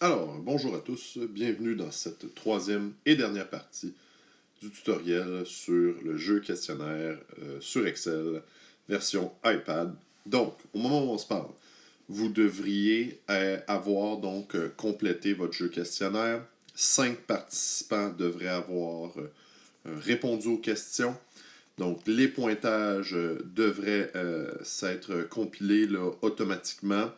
Alors, bonjour à tous, bienvenue dans cette troisième et dernière partie du tutoriel sur le jeu questionnaire sur Excel, version iPad. Donc, au moment où on se parle, vous devriez avoir donc complété votre jeu questionnaire. 5 participants devraient avoir répondu aux questions. Donc, les pointages devraient s'être compilés là, automatiquement.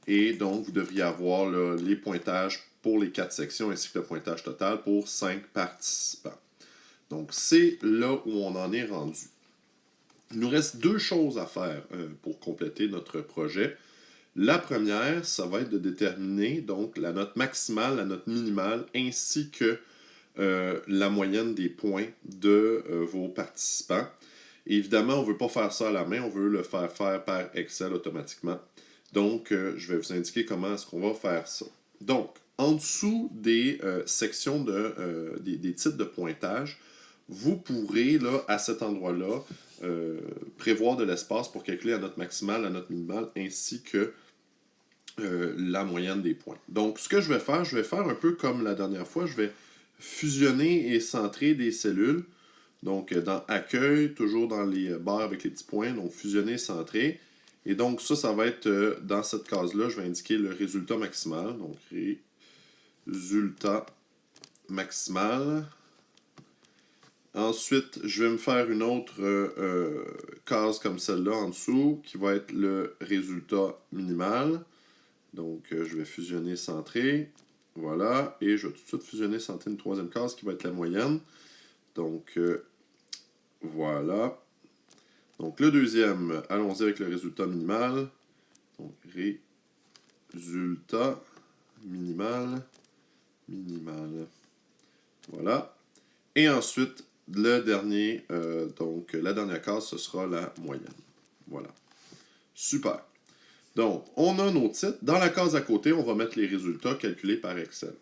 Et donc, vous devriez avoir là, les pointages pour les 4 sections ainsi que le pointage total pour 5 participants. Donc, c'est là où on en est rendu. Il nous reste 2 choses à faire pour compléter notre projet. La première, ça va être de déterminer donc la note maximale, la note minimale, ainsi que la moyenne des points de vos participants. Et évidemment, on ne veut pas faire ça à la main, on veut le faire par Excel automatiquement. Donc, je vais vous indiquer comment est-ce qu'on va faire ça. Donc, en dessous des sections des titres de pointage, vous pourrez, là, à cet endroit-là, prévoir de l'espace pour calculer la note maximale, la note minimale, ainsi que la moyenne des points. Donc, ce que je vais faire un peu comme la dernière fois, je vais fusionner et centrer des cellules. Donc, dans Accueil, toujours dans les barres avec les petits points, donc fusionner, centrer. Et donc, ça va être dans cette case-là, je vais indiquer le résultat maximal. Donc, résultat maximal. Ensuite, je vais me faire une autre case comme celle-là en dessous, qui va être le résultat minimal. Donc, je vais fusionner, centrer. Voilà. Et je vais tout de suite fusionner, centrer une troisième case qui va être la moyenne. Donc, voilà. Donc, le deuxième, allons-y avec le résultat minimal. Donc, résultat minimal. Voilà. Et ensuite, le dernier, donc la dernière case, ce sera la moyenne. Voilà. Super. Donc, on a nos titres. Dans la case à côté, on va mettre les résultats calculés par Excel.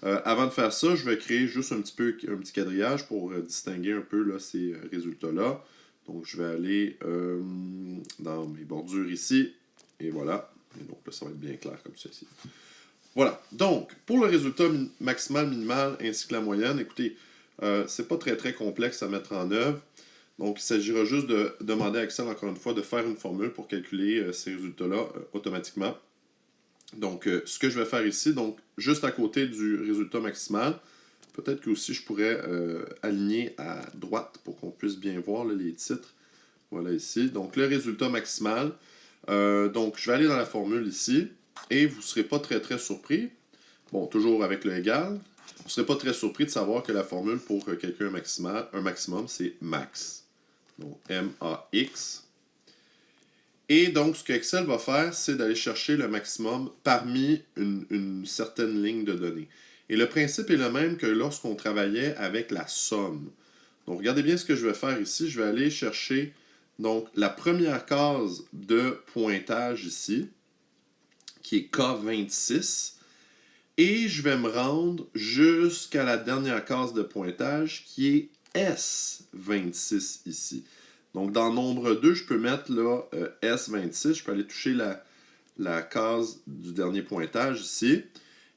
Avant de faire ça, je vais créer juste un petit quadrillage pour distinguer un peu là, ces résultats-là. Donc, je vais aller dans mes bordures ici. Et voilà. Et donc, là, ça va être bien clair comme ceci. Voilà. Donc, pour le résultat maximal, minimal, ainsi que la moyenne, écoutez, c'est pas très complexe à mettre en œuvre. Donc, il s'agira juste de demander à Excel, encore une fois, de faire une formule pour calculer ces résultats-là automatiquement. Donc, ce que je vais faire ici, donc, juste à côté du résultat maximal, peut-être que aussi je pourrais aligner à droite pour qu'on puisse bien voir là, les titres. Voilà ici. Donc, le résultat maximal. Donc, je vais aller dans la formule ici et vous ne serez pas très surpris. Bon, toujours avec le égal. Vous ne serez pas très surpris de savoir que la formule pour calculer un maximum, c'est max. Donc, M-A-X. Et donc, ce que Excel va faire, c'est d'aller chercher le maximum parmi une certaine ligne de données. Et le principe est le même que lorsqu'on travaillait avec la somme. Donc, regardez bien ce que je vais faire ici. Je vais aller chercher donc la première case de pointage ici, qui est K26. Et je vais me rendre jusqu'à la dernière case de pointage, qui est S26 ici. Donc, dans nombre 2, je peux mettre là S26. Je peux aller toucher la case du dernier pointage ici.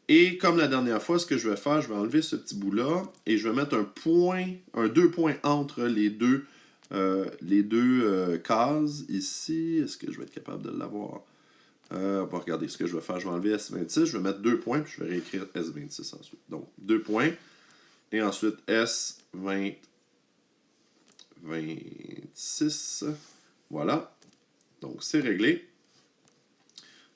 Et comme la dernière fois, ce que je vais faire, je vais enlever ce petit bout-là et je vais mettre un 2 points entre les deux cases ici. Est-ce que je vais être capable de l'avoir? On va regarder ce que je vais faire. Je vais enlever S26, je vais mettre 2 points, puis je vais réécrire S26 ensuite. Donc, 2 points. Et ensuite, S26. Voilà. Donc, c'est réglé.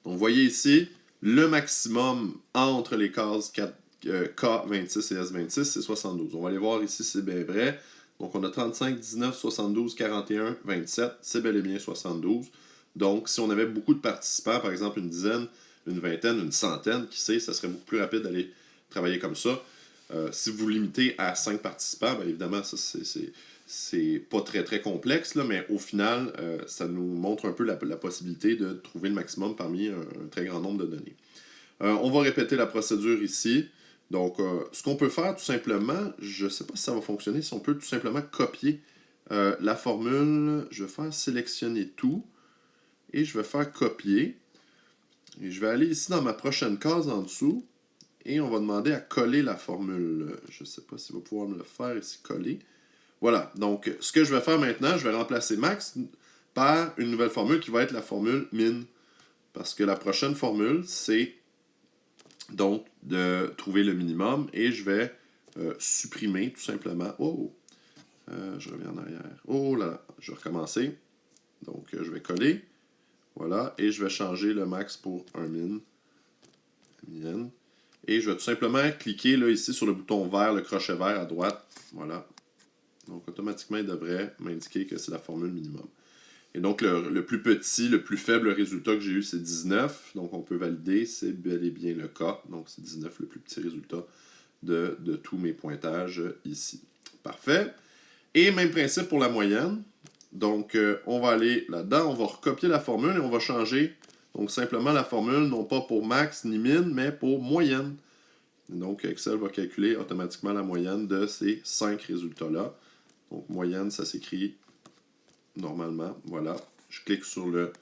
Donc, vous voyez ici, le maximum entre les cases K26 et S26, c'est 72. On va aller voir ici, c'est bien vrai. Donc, on a 35, 19, 72, 41, 27. C'est bel et bien 72. Donc, si on avait beaucoup de participants, par exemple une dizaine, une vingtaine, une centaine, qui sait, ça serait beaucoup plus rapide d'aller travailler comme ça. Si vous limitez à 5 participants, bien évidemment, ça c'est pas très complexe, là, mais au final, ça nous montre un peu la possibilité de trouver le maximum parmi un très grand nombre de données. On va répéter la procédure ici. Donc, ce qu'on peut faire tout simplement, je ne sais pas si ça va fonctionner, si on peut tout simplement copier la formule. Je vais faire sélectionner tout et je vais faire copier. Et je vais aller ici dans ma prochaine case en dessous et on va demander à coller la formule. Je ne sais pas s'il va pouvoir me le faire ici, coller. Voilà, donc ce que je vais faire maintenant, je vais remplacer max par une nouvelle formule qui va être la formule min. Parce que la prochaine formule, c'est donc de trouver le minimum et je vais supprimer tout simplement. Oh, je reviens en arrière. Oh là là, je vais recommencer. Donc je vais coller. Voilà, et je vais changer le max pour un min. Min. Et je vais tout simplement cliquer là, ici sur le bouton vert, le crochet vert à droite. Voilà. Donc automatiquement, il devrait m'indiquer que c'est la formule minimum. Et donc, le plus petit, le plus faible résultat que j'ai eu, c'est 19. Donc, on peut valider, c'est bel et bien le cas. Donc, c'est 19, le plus petit résultat de tous mes pointages ici. Parfait. Et même principe pour la moyenne. Donc, on va aller là-dedans, on va recopier la formule et on va changer donc simplement la formule, non pas pour max ni min, mais pour moyenne. Et donc, Excel va calculer automatiquement la moyenne de ces 5 résultats-là. Donc, moyenne, ça s'écrit normalement. Voilà. Je clique sur le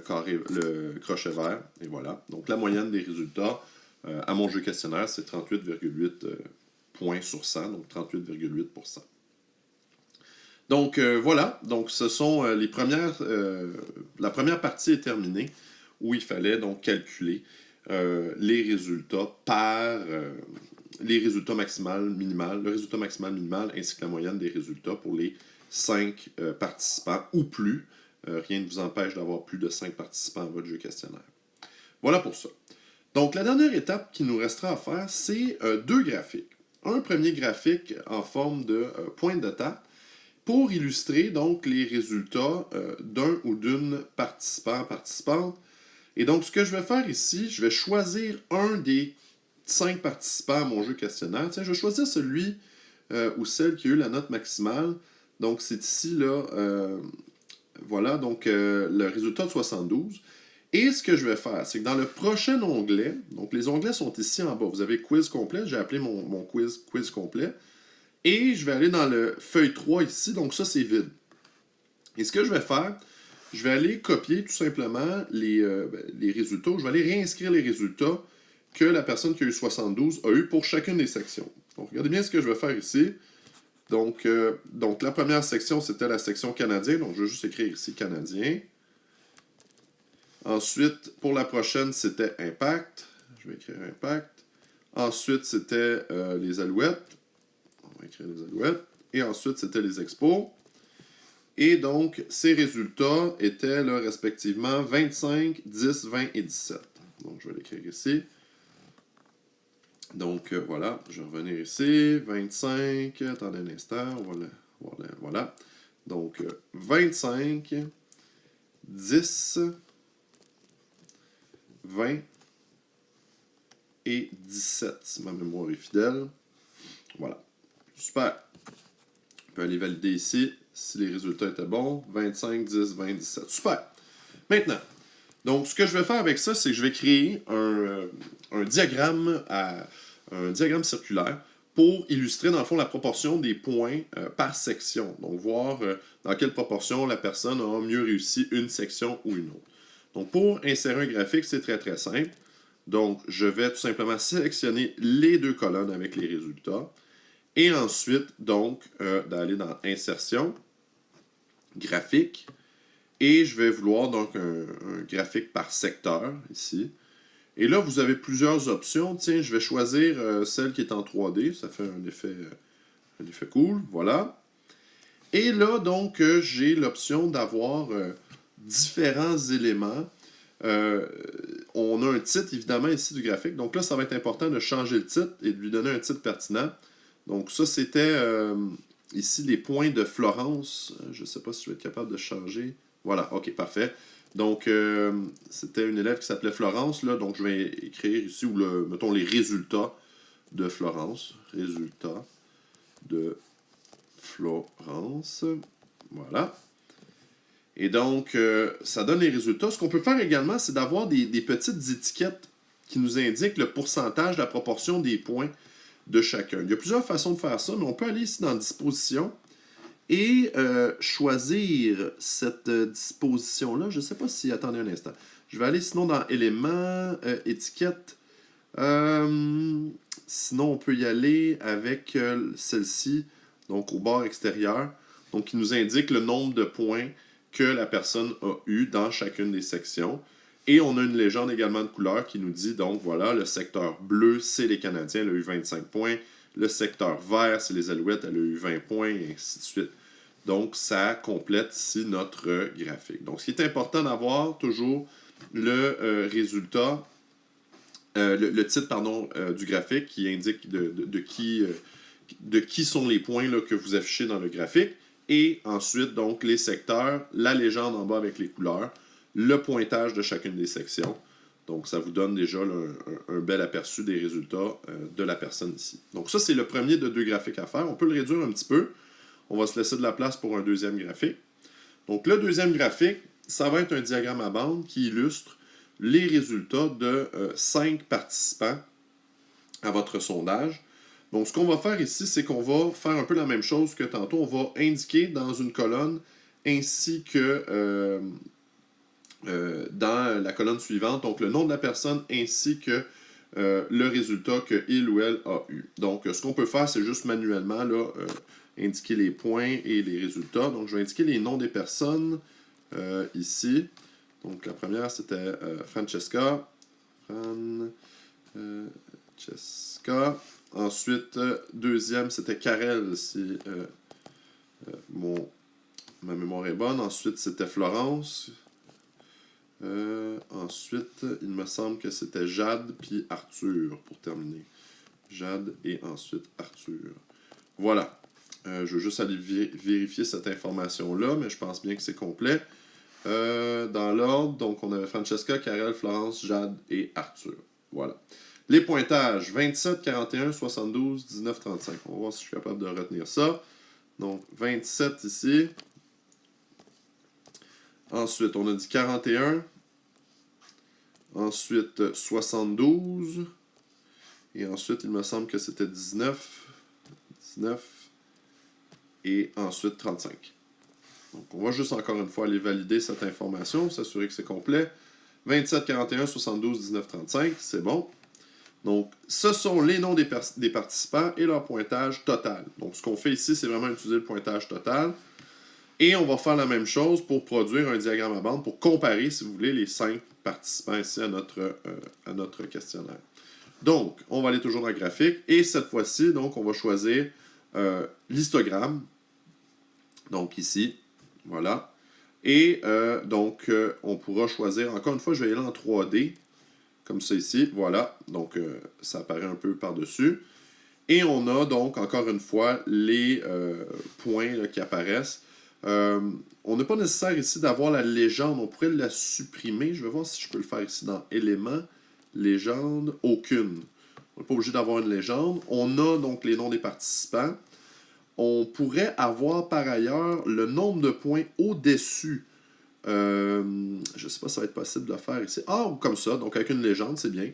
crochet vert. Et voilà. Donc, la moyenne des résultats à mon jeu questionnaire, c'est 38,8 points sur 100. Donc, 38,8%. Donc, voilà. Donc, ce sont les premières... la première partie est terminée où il fallait donc calculer les résultats par... les résultats maximal, minimal, le résultat maximal, minimal, ainsi que la moyenne des résultats pour les 5 participants ou plus. Rien ne vous empêche d'avoir plus de 5 participants à votre jeu questionnaire. Voilà pour ça. Donc, la dernière étape qui nous restera à faire, c'est 2 graphiques. Un premier graphique en forme de pointe de table pour illustrer donc les résultats d'un ou d'une participante. Et donc, ce que je vais faire ici, je vais choisir un des 5 participants à mon jeu questionnaire. Tiens, je vais choisir celui ou celle qui a eu la note maximale. Donc, c'est ici, là, voilà, donc le résultat de 72. Et ce que je vais faire, c'est que dans le prochain onglet, donc les onglets sont ici en bas. Vous avez quiz complet, j'ai appelé mon quiz complet. Et je vais aller dans le feuille 3 ici, donc ça c'est vide. Et ce que je vais faire, je vais aller copier tout simplement les résultats. Je vais aller réinscrire les résultats que la personne qui a eu 72 a eu pour chacune des sections. Donc regardez bien ce que je vais faire ici. Donc la première section, c'était la section canadien. Donc je vais juste écrire ici canadien. Ensuite, pour la prochaine, c'était impact. Je vais écrire impact. Ensuite, c'était les alouettes. On va écrire les alouettes. Et ensuite, c'était les expos. Et donc, ces résultats étaient là, respectivement 25, 10, 20 et 17. Donc, je vais l'écrire ici. Donc, voilà, je vais revenir ici. 25, attendez un instant, voilà. Donc, 25, 10, 20 et 17, si ma mémoire est fidèle. Voilà. Super. On peut aller valider ici si les résultats étaient bons. 25, 10, 20, 17. Super. Maintenant, donc ce que je vais faire avec ça, c'est que je vais créer un diagramme circulaire pour illustrer, dans le fond, la proportion des points par section. Donc, voir dans quelle proportion la personne a mieux réussi une section ou une autre. Donc, pour insérer un graphique, c'est très, très simple. Donc, je vais tout simplement sélectionner les 2 colonnes avec les résultats. Et ensuite, donc, d'aller dans Insertion, Graphique. Et je vais vouloir donc un graphique par secteur, ici. Et là, vous avez plusieurs options. Tiens, je vais choisir celle qui est en 3D. Ça fait un effet cool. Voilà. Et là, donc, j'ai l'option d'avoir différents éléments. On a un titre, évidemment, ici du graphique. Donc là, ça va être important de changer le titre et de lui donner un titre pertinent. Donc ça, c'était ici les points de Florence. Je ne sais pas si je vais être capable de changer. Voilà, ok, parfait. Donc, c'était une élève qui s'appelait Florence. Là, donc, je vais écrire ici, mettons, les résultats de Florence. Résultats de Florence. Voilà. Et donc, ça donne les résultats. Ce qu'on peut faire également, c'est d'avoir des petites étiquettes qui nous indiquent le pourcentage, la proportion des points de chacun. Il y a plusieurs façons de faire ça, mais on peut aller ici dans Disposition et choisir cette disposition-là. Je ne sais pas si... Attendez un instant. Je vais aller sinon dans Éléments, Étiquettes. Sinon, on peut y aller avec celle-ci, donc au bord extérieur, donc qui nous indique le nombre de points que la personne a eu dans chacune des sections. Et on a une légende également de couleur qui nous dit, donc voilà, le secteur bleu, c'est les Canadiens, elle a eu 25 points. Le secteur vert, c'est les Alouettes, elle a eu 20 points, et ainsi de suite. Donc, ça complète ici notre graphique. Donc, ce qui est important d'avoir, toujours le résultat, le titre pardon, du graphique qui indique de qui sont les points là, que vous affichez dans le graphique. Et ensuite, donc, les secteurs, la légende en bas avec les couleurs, le pointage de chacune des sections. Donc, ça vous donne déjà là, un bel aperçu des résultats de la personne ici. Donc, ça, c'est le premier de 2 graphiques à faire. On peut le réduire un petit peu. On va se laisser de la place pour un deuxième graphique. Donc, le deuxième graphique, ça va être un diagramme à bande qui illustre les résultats de 5 participants à votre sondage. Donc, ce qu'on va faire ici, c'est qu'on va faire un peu la même chose que tantôt. On va indiquer dans une colonne ainsi que dans la colonne suivante, donc le nom de la personne ainsi que le résultat qu'il ou elle a eu. Donc, ce qu'on peut faire, c'est juste manuellement là, indiquer les points et les résultats. Donc, je vais indiquer les noms des personnes ici. Donc, la première, c'était Francesca. Francesca. Ensuite, deuxième, c'était Karel, si ma mémoire est bonne. Ensuite, c'était Florence. Ensuite, il me semble que c'était Jade puis Arthur pour terminer. Jade et ensuite Arthur. Voilà. Je veux juste aller vérifier cette information-là, mais je pense bien que c'est complet. Dans l'ordre, donc on avait Francesca, Karel, Florence, Jade et Arthur. Voilà. Les pointages, 27, 41, 72, 19, 35. On va voir si je suis capable de retenir ça. Donc, 27 ici. Ensuite, on a dit 41. Ensuite, 72. Et ensuite, il me semble que c'était 19. 19. Et ensuite, 35. Donc, on va juste encore une fois aller valider cette information, s'assurer que c'est complet. 27, 41, 72, 19, 35, c'est bon. Donc, ce sont les noms des participants et leur pointage total. Donc, ce qu'on fait ici, c'est vraiment utiliser le pointage total. Et on va faire la même chose pour produire un diagramme à bande, pour comparer, si vous voulez, les 5 participants ici à notre questionnaire. Donc, on va aller toujours dans le graphique. Et cette fois-ci, donc, on va choisir l'histogramme. Donc, ici, voilà. Et donc, on pourra choisir, encore une fois, je vais y aller en 3D, comme ça ici, voilà. Donc, ça apparaît un peu par-dessus. Et on a donc, encore une fois, les points là, qui apparaissent. On n'a pas nécessaire ici d'avoir la légende, on pourrait la supprimer. Je vais voir si je peux le faire ici dans éléments, légende, aucune. On n'est pas obligé d'avoir une légende. On a donc les noms des participants. On pourrait avoir par ailleurs le nombre de points au-dessus. Je ne sais pas si ça va être possible de le faire ici. Ah, comme ça, donc avec une légende, c'est bien.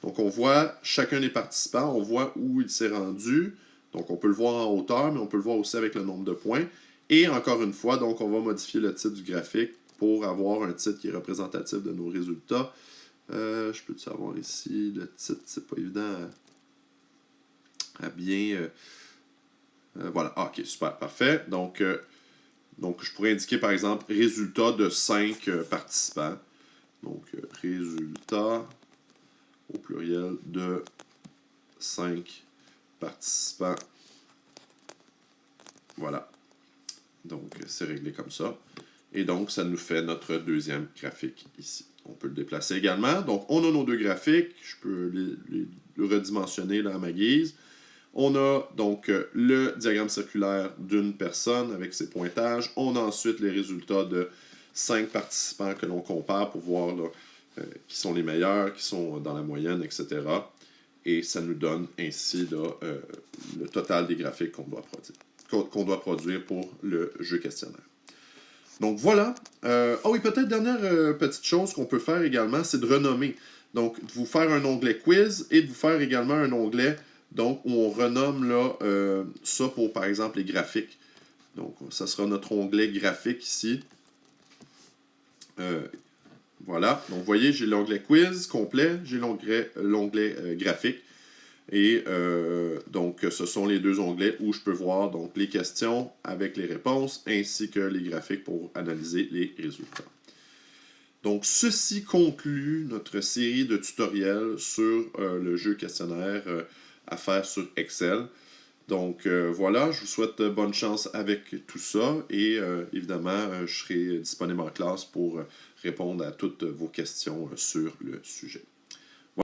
Donc on voit chacun des participants, on voit où il s'est rendu. Donc on peut le voir en hauteur, mais on peut le voir aussi avec le nombre de points. Et encore une fois, donc on va modifier le titre du graphique pour avoir un titre qui est représentatif de nos résultats. Je peux savoir ici, le titre, c'est pas évident à bien... voilà, ah, ok, super, parfait. Donc, je pourrais indiquer par exemple résultat de 5 participants. Donc, résultat au pluriel de 5 participants. Voilà. Donc, c'est réglé comme ça. Et donc, ça nous fait notre deuxième graphique ici. On peut le déplacer également. Donc, on a nos 2 graphiques. Je peux les redimensionner là, à ma guise. On a donc le diagramme circulaire d'une personne avec ses pointages. On a ensuite les résultats de 5 participants que l'on compare pour voir là, qui sont les meilleurs, qui sont dans la moyenne, etc. Et ça nous donne ainsi là, le total des graphiques qu'on doit produire pour le jeu questionnaire. Donc voilà. Ah oui, peut-être dernière petite chose qu'on peut faire également, c'est de renommer. Donc, de vous faire un onglet quiz et de vous faire également un onglet donc où on renomme là, ça pour, par exemple, les graphiques. Donc, ça sera notre onglet graphique ici. Voilà, donc vous voyez, j'ai l'onglet quiz complet, j'ai l'onglet graphique. Et donc, ce sont les deux onglets où je peux voir donc, les questions avec les réponses ainsi que les graphiques pour analyser les résultats. Donc, ceci conclut notre série de tutoriels sur le jeu questionnaire à faire sur Excel. Donc voilà, je vous souhaite bonne chance avec tout ça et évidemment, je serai disponible en classe pour répondre à toutes vos questions sur le sujet.